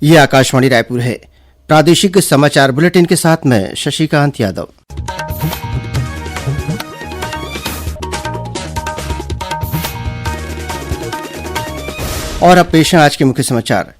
ये आकाशवाणी रायपुर है। प्रादेशिक समाचार बुलेटिन के साथ मैं शशिकांत यादव। और अब पेश है आज के मुख्य समाचार।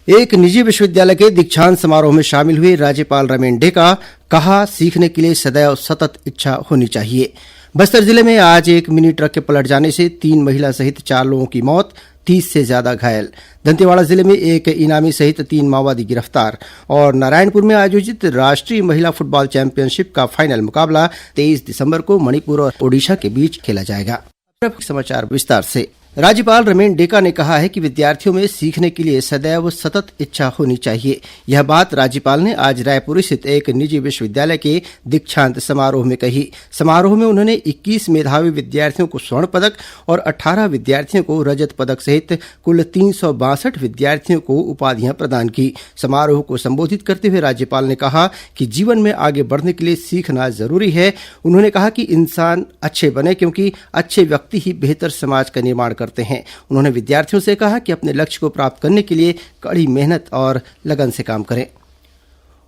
एक निजी विश्वविद्यालय के दीक्षांत समारोह में शामिल हुए राज्यपाल रमेन डेका कहा, सीखने के लिए सदैव सतत इच्छा होनी चाहिए। बस्तर जिले में आज एक मिनी ट्रक के पलट जाने से 3 महिला सहित 4 लोगों की मौत, 30 से ज्यादा घायल। दंतेवाड़ा जिले में एक इनामी सहित 3 माओवादी गिरफ्तार। और नारायणपुर में आयोजित राष्ट्रीय महिला फुटबॉल चैंपियनशिप का फाइनल मुकाबला 23 दिसंबर को मणिपुर और ओडिशा के बीच खेला जाएगा। समाचार विस्तार से। राज्यपाल रमेन डेका ने कहा है कि विद्यार्थियों में सीखने के लिए सदैव सतत इच्छा होनी चाहिए। यह बात राज्यपाल ने आज रायपुर स्थित एक निजी विश्वविद्यालय के दीक्षांत समारोह में कही। समारोह में उन्होंने 21 मेधावी विद्यार्थियों को स्वर्ण पदक और 18 विद्यार्थियों को रजत पदक सहित कुल 362 विद्यार्थियों को उपाधियां प्रदान की। समारोह को संबोधित करते हुए राज्यपाल ने कहा कि जीवन में आगे बढ़ने के लिए सीखना जरूरी है। उन्होंने कहा कि इंसान अच्छे बने, क्योंकि अच्छे व्यक्ति ही बेहतर समाज का निर्माण करते हैं। उन्होंने विद्यार्थियों से कहा कि अपने लक्ष्य को प्राप्त करने के लिए कड़ी मेहनत और लगन से काम करें।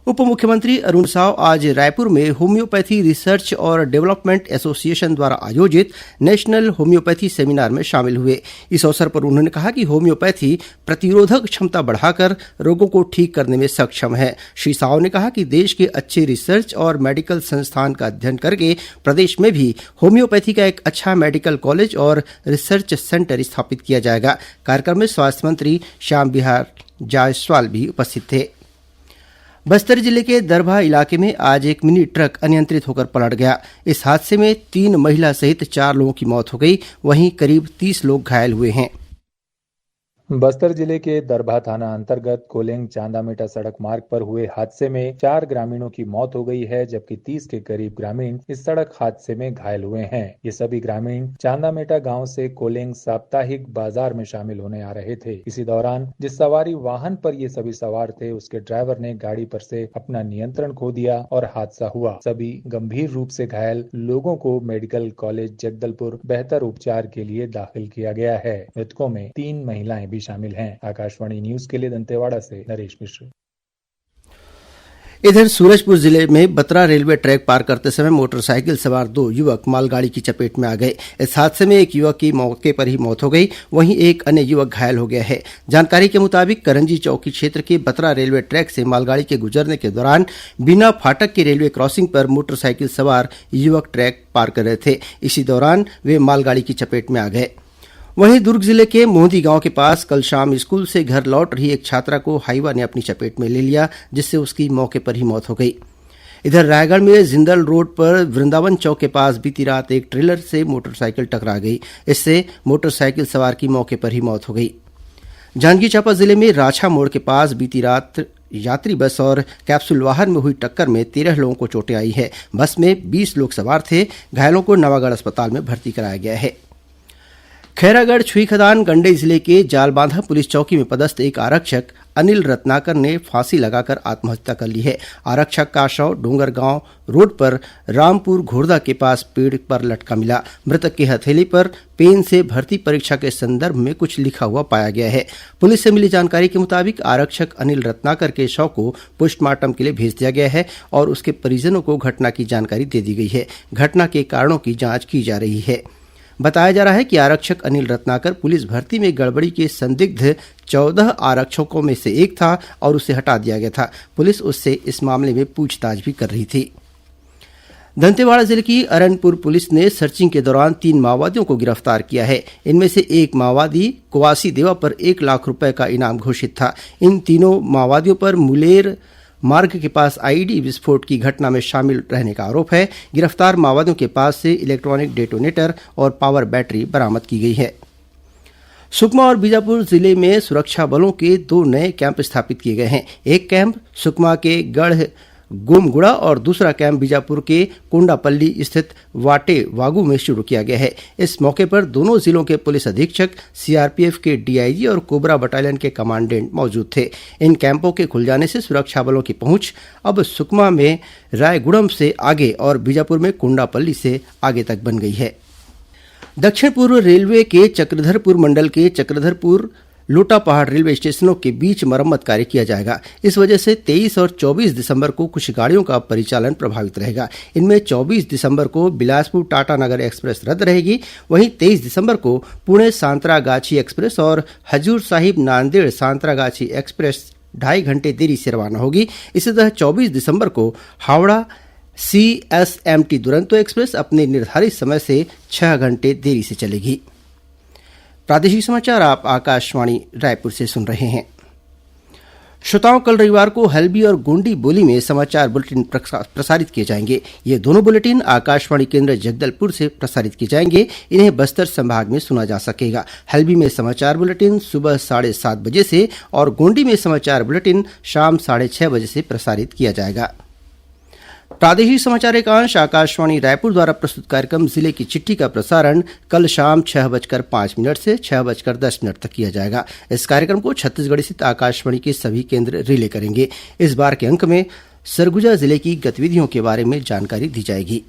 उप मुख्यमंत्री अरुण साव आज रायपुर में होम्योपैथी रिसर्च और डेवलपमेंट एसोसिएशन द्वारा आयोजित नेशनल होम्योपैथी सेमिनार में शामिल हुए। इस अवसर पर उन्होंने कहा कि होम्योपैथी प्रतिरोधक क्षमता बढ़ाकर रोगों को ठीक करने में सक्षम है। श्री साव ने कहा कि देश के अच्छे रिसर्च और मेडिकल संस्थान का अध्ययन करके प्रदेश में भी होम्योपैथी का एक अच्छा मेडिकल कॉलेज और रिसर्च सेंटर स्थापित किया जाएगा। कार्यक्रम में स्वास्थ्य मंत्री श्याम बिहार जायसवाल भी उपस्थित थे। बस्तर जिले के दरभा इलाके में आज एक मिनी ट्रक अनियंत्रित होकर पलट गया। इस हादसे में 3 महिला सहित 4 लोगों की मौत हो गई, वहीं करीब 30 लोग घायल हुए हैं। बस्तर जिले के दरभा थाना अंतर्गत कोलेंग चांदामेटा सड़क मार्ग पर हुए हादसे में 4 ग्रामीणों की मौत हो गई है, जबकि 30 के करीब ग्रामीण इस सड़क हादसे में घायल हुए हैं। ये सभी ग्रामीण चांदामेटा गांव से कोलेंग साप्ताहिक बाजार में शामिल होने आ रहे थे। इसी दौरान जिस सवारी वाहन पर ये सभी सवार थे, उसके ड्राइवर ने गाड़ी पर से अपना नियंत्रण खो दिया और हादसा हुआ। सभी गंभीर रूप से घायल लोगों को मेडिकल कॉलेज जगदलपुर बेहतर उपचार के लिए दाखिल किया गया है। मृतकों में 3 महिलाएं भी शामिल हैं। आकाशवाणी न्यूज के लिए दंतेवाड़ा से नरेश मिश्र। इधर सूरजपुर जिले में बतरा रेलवे ट्रैक पार करते समय मोटरसाइकिल सवार 2 युवक मालगाड़ी की चपेट में आ गए। इस हादसे में एक युवक की मौके पर ही मौत हो गई, वहीं एक अन्य युवक घायल हो गया है। जानकारी के मुताबिक करंजी चौकी क्षेत्र के बतरा रेलवे ट्रैक से मालगाड़ी के गुजरने के दौरान बिना फाटक के रेलवे क्रॉसिंग पर मोटरसाइकिल सवार युवक ट्रैक पार कर रहे थे। इसी दौरान वे मालगाड़ी की चपेट में आ गए। वहीं दुर्ग जिले के मोहदी गांव के पास कल शाम स्कूल से घर लौट रही एक छात्रा को हाईवा ने अपनी चपेट में ले लिया, जिससे उसकी मौके पर ही मौत हो गई। इधर रायगढ़ में जिंदल रोड पर वृंदावन चौक के पास बीती रात एक ट्रेलर से मोटरसाइकिल टकरा गई। इससे मोटरसाइकिल सवार की मौके पर ही मौत हो गई। जांजगीर चांपा जिले में राछा मोड़ के पास बीती रात यात्री बस और कैप्सूल वाहन में हुई टक्कर में 13 लोगों को चोटें आई है। बस में 20 लोग सवार थे। घायलों को नवागढ़ अस्पताल में भर्ती कराया गया है। खैरागढ़ छुईखदान गंडई जिले के जालबांधा पुलिस चौकी में पदस्थ एक आरक्षक अनिल रत्नाकर ने फांसी लगाकर आत्महत्या कर ली है। आरक्षक का शव डोंगरगांव रोड पर रामपुर घोरदा के पास पेड़ पर लटका मिला। मृतक की हथेली पर पेन से भर्ती परीक्षा के संदर्भ में कुछ लिखा हुआ पाया गया है। पुलिस से मिली जानकारी के मुताबिक आरक्षक अनिल रत्नाकर के शव को पोस्टमार्टम के लिए भेज दिया गया है और उसके परिजनों को घटना की जानकारी दे दी गई है। घटना के कारणों की जांच की जा रही है। बताया जा रहा है कि आरक्षक अनिल रत्नाकर पुलिस भर्ती में गड़बड़ी के संदिग्ध 14 आरक्षकों में से एक था और उसे हटा दिया गया था। पुलिस उससे इस मामले में पूछताछ भी कर रही थी। दंतेवाड़ा जिले की अरनपुर पुलिस ने सर्चिंग के दौरान 3 माओवादियों को गिरफ्तार किया है। इनमें से एक माओवादी कुवासी देवा पर 1 लाख रुपए का इनाम घोषित था। इन तीनों माओवादियों पर मुलेर मार्ग के पास आईईडी विस्फोट की घटना में शामिल रहने का आरोप है। गिरफ्तार माओवादियों के पास से इलेक्ट्रॉनिक डेटोनेटर और पावर बैटरी बरामद की गई है। सुकमा और बीजापुर जिले में सुरक्षा बलों के 2 नए कैंप स्थापित किए गए हैं। एक कैंप सुकमा के गढ़ गोमगुड़ा और दूसरा कैंप बीजापुर के कोंडापल्ली स्थित वाटे वागू में शुरू किया गया है। इस मौके पर दोनों जिलों के पुलिस अधीक्षक, सीआरपीएफ के डीआईजी और कोबरा बटालियन के कमांडेंट मौजूद थे। इन कैंपों के खुल जाने से सुरक्षा बलों की पहुंच अब सुकमा में रायगुड़म से आगे और बीजापुर में कोंडापल्ली से आगे तक बन गई है। दक्षिण पूर्व रेलवे के चक्रधरपुर मंडल के चक्रधरपुर लोटा पहाड़ रेलवे स्टेशनों के बीच मरम्मत कार्य किया जाएगा। इस वजह से 23 और 24 दिसंबर को कुछ गाड़ियों का परिचालन प्रभावित रहेगा। इनमें 24 दिसंबर को बिलासपुर टाटानगर एक्सप्रेस रद्द रहेगी। वहीं 23 दिसंबर को पुणे सांतरागाछी एक्सप्रेस और हजूर साहिब नांदेड़ सांतरागाछी एक्सप्रेस 2.5 घंटे देरी से रवाना होगी। इसी तरह 24 दिसंबर को हावड़ा CSMT दुरंतो एक्सप्रेस अपने निर्धारित समय से 6 घंटे देरी से चलेगी। प्रादेशिक समाचार आप आकाशवाणी रायपुर से सुन रहे हैं। श्रोताओं, कल रविवार को हल्बी और गोंडी बोली में समाचार बुलेटिन प्रसारित किए जाएंगे। ये दोनों बुलेटिन आकाशवाणी केंद्र जगदलपुर से प्रसारित किए जाएंगे। इन्हें बस्तर संभाग में सुना जा सकेगा। हल्बी में समाचार बुलेटिन सुबह 7:30 बजे से और गोंडी में समाचार बुलेटिन शाम 6:30 बजे से प्रसारित किया जाएगा। प्रादेशिक समाचार एकांश आकाशवाणी रायपुर द्वारा प्रस्तुत कार्यक्रम जिले की चिट्ठी का प्रसारण कल शाम 6:05 से 6:10 तक किया जाएगा। इस कार्यक्रम को छत्तीसगढ़ स्थित आकाशवाणी के सभी केंद्र रिले करेंगे। इस बार के अंक में सरगुजा जिले की गतिविधियों के बारे में जानकारी दी जाएगी।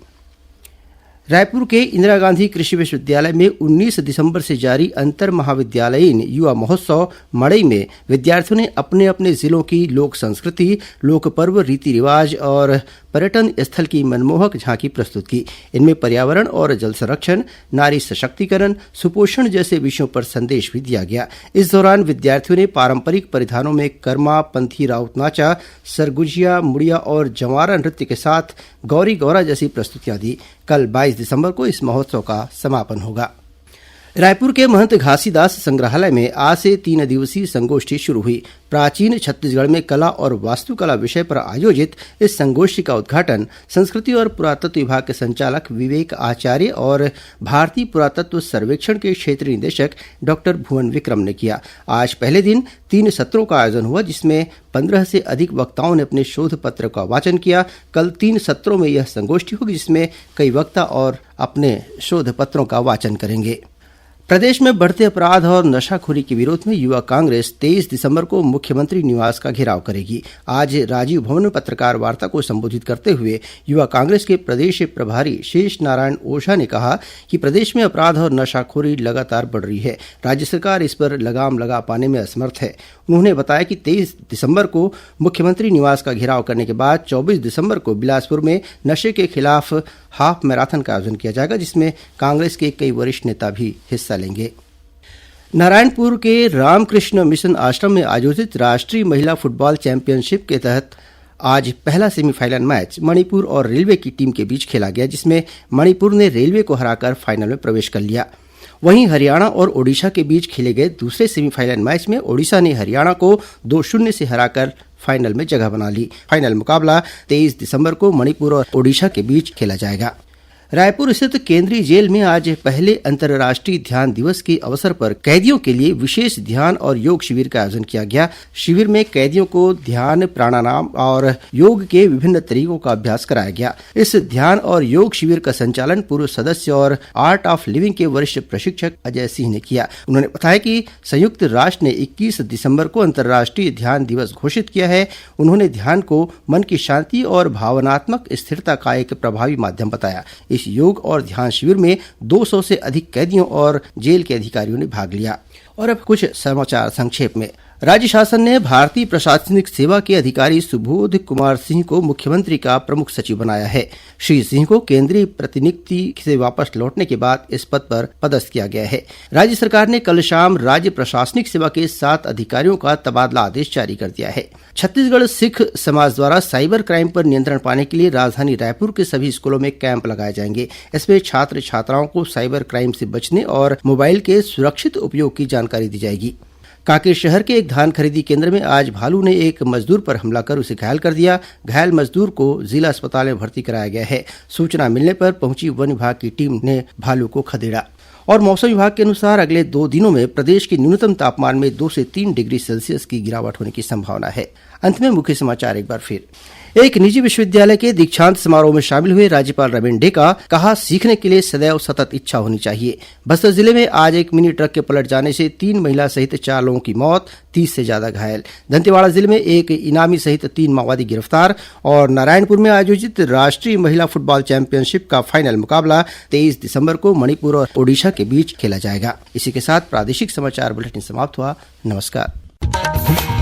रायपुर के इंदिरा गांधी कृषि विश्वविद्यालय में 19 दिसंबर से जारी अंतर महाविद्यालयीन युवा महोत्सव मड़ई में विद्यार्थियों ने अपने अपने जिलों की लोक संस्कृति, लोक पर्व, रीति रिवाज और पर्यटन स्थल की मनमोहक झांकी प्रस्तुत की। इनमें पर्यावरण और जल संरक्षण, नारी सशक्तिकरण, सुपोषण जैसे विषयों पर संदेश भी दिया गया। इस दौरान विद्यार्थियों ने पारंपरिक परिधानों में कर्मा, पंथी राउत नाचा, सरगुजिया, मुड़िया और जंवारा नृत्य के साथ गौरी गौरा जैसी प्रस्तुतियां दी। कल 22 दिसंबर को इस महोत्सव का समापन होगा। रायपुर के महंत घासीदास संग्रहालय में आज से 3 दिवसीय संगोष्ठी शुरू हुई। प्राचीन छत्तीसगढ़ में कला और वास्तुकला विषय पर आयोजित इस संगोष्ठी का उद्घाटन संस्कृति और पुरातत्व विभाग के संचालक विवेक आचार्य और भारतीय पुरातत्व सर्वेक्षण के क्षेत्रीय निदेशक डॉक्टर भुवन विक्रम ने किया। आज पहले दिन 3 सत्रों का आयोजन हुआ, जिसमें 15 से अधिक वक्ताओं ने अपने शोध पत्र का वाचन किया। कल 3 सत्रों में यह संगोष्ठी होगी, जिसमें कई वक्ता और अपने शोध पत्रों का वाचन करेंगे। प्रदेश में बढ़ते अपराध और नशाखोरी के विरोध में युवा कांग्रेस 23 दिसंबर को मुख्यमंत्री निवास का घेराव करेगी। आज राजीव भवन में पत्रकार वार्ता को संबोधित करते हुए युवा कांग्रेस के प्रदेश प्रभारी शेष नारायण ओझा ने कहा कि प्रदेश में अपराध और नशाखोरी लगातार बढ़ रही है। राज्य सरकार इस पर लगाम लगा पाने में असमर्थ है। उन्होंने बताया कि 23 दिसंबर को मुख्यमंत्री निवास का घेराव करने के बाद 24 दिसंबर को बिलासपुर में नशे के खिलाफ हाफ मैराथन का आयोजन किया जाएगा, जिसमें कांग्रेस के कई वरिष्ठ नेता भी हिस्सा लेंगे। नारायणपुर के रामकृष्ण मिशन आश्रम में आयोजित राष्ट्रीय महिला फुटबॉल चैंपियनशिप के तहत आज पहला सेमीफाइनल मैच मणिपुर और रेलवे की टीम के बीच खेला गया, जिसमें मणिपुर ने रेलवे को हराकर फाइनल में प्रवेश कर लिया। वहीं हरियाणा और ओडिशा के बीच खेले गए दूसरे सेमीफाइनल मैच में ओडिशा ने हरियाणा को 2-0 से हराकर फाइनल में जगह बना ली। फाइनल मुकाबला 23 दिसंबर को मणिपुर और ओडिशा के बीच खेला जाएगा। रायपुर स्थित केंद्रीय जेल में आज पहले अंतर्राष्ट्रीय ध्यान दिवस के अवसर पर कैदियों के लिए विशेष ध्यान और योग शिविर का आयोजन किया गया। शिविर में कैदियों को ध्यान, प्राणायाम और योग के विभिन्न तरीकों का अभ्यास कराया गया। इस ध्यान और योग शिविर का संचालन पूर्व सदस्य और आर्ट ऑफ लिविंग के वरिष्ठ प्रशिक्षक अजय सिंह ने किया। उन्होंने बताया कि संयुक्त राष्ट्र ने 21 दिसंबर को अंतर्राष्ट्रीय ध्यान दिवस घोषित किया है। उन्होंने ध्यान को मन की शांति और भावनात्मक स्थिरता का एक प्रभावी माध्यम बताया। इस योग और ध्यान शिविर में 200 से अधिक कैदियों और जेल के अधिकारियों ने भाग लिया। और अब कुछ समाचार संक्षेप में। राज्य शासन ने भारतीय प्रशासनिक सेवा के अधिकारी सुबोध कुमार सिंह को मुख्यमंत्री का प्रमुख सचिव बनाया है। श्री सिंह को केंद्रीय प्रतिनियुक्ति से वापस लौटने के बाद इस पद पर पदस्थ किया गया है। राज्य सरकार ने कल शाम राज्य प्रशासनिक सेवा के 7 अधिकारियों का तबादला आदेश जारी कर दिया है। छत्तीसगढ़ सिख समाज द्वारा साइबर क्राइम पर नियंत्रण पाने के लिए राजधानी रायपुर के सभी स्कूलों में कैंप लगाए जाएंगे। इसमें छात्र छात्राओं को साइबर क्राइम से बचने और मोबाइल के सुरक्षित उपयोग की जानकारी दी जाएगी। कांकेर शहर के एक धान खरीदी केंद्र में आज भालू ने एक मजदूर पर हमला कर उसे घायल कर दिया। घायल मजदूर को जिला अस्पताल में भर्ती कराया गया है। सूचना मिलने पर पहुंची वन विभाग की टीम ने भालू को खदेड़ा। और मौसम विभाग के अनुसार अगले 2 दिनों में प्रदेश के न्यूनतम तापमान में 2 से 3 डिग्री सेल्सियस की गिरावट होने की संभावना है। अंत में मुख्य समाचार एक बार फिर। एक निजी विश्वविद्यालय के दीक्षांत समारोह में शामिल हुए राज्यपाल रविन्द्र डेका कहा, सीखने के लिए सदैव सतत इच्छा होनी चाहिए। बस्तर जिले में आज एक मिनी ट्रक के पलट जाने से 3 महिला सहित 4 लोगों की मौत, 30 से ज्यादा घायल। दंतेवाड़ा जिले में एक इनामी सहित 3 माओवादी गिरफ्तार। और नारायणपुर में आयोजित राष्ट्रीय महिला फुटबॉल चैंपियनशिप का फाइनल मुकाबला 23 दिसंबर को मणिपुर और ओडिशा के बीच खेला जाएगा। इसी के साथ प्रादेशिक समाचार बुलेटिन समाप्त हुआ। नमस्कार।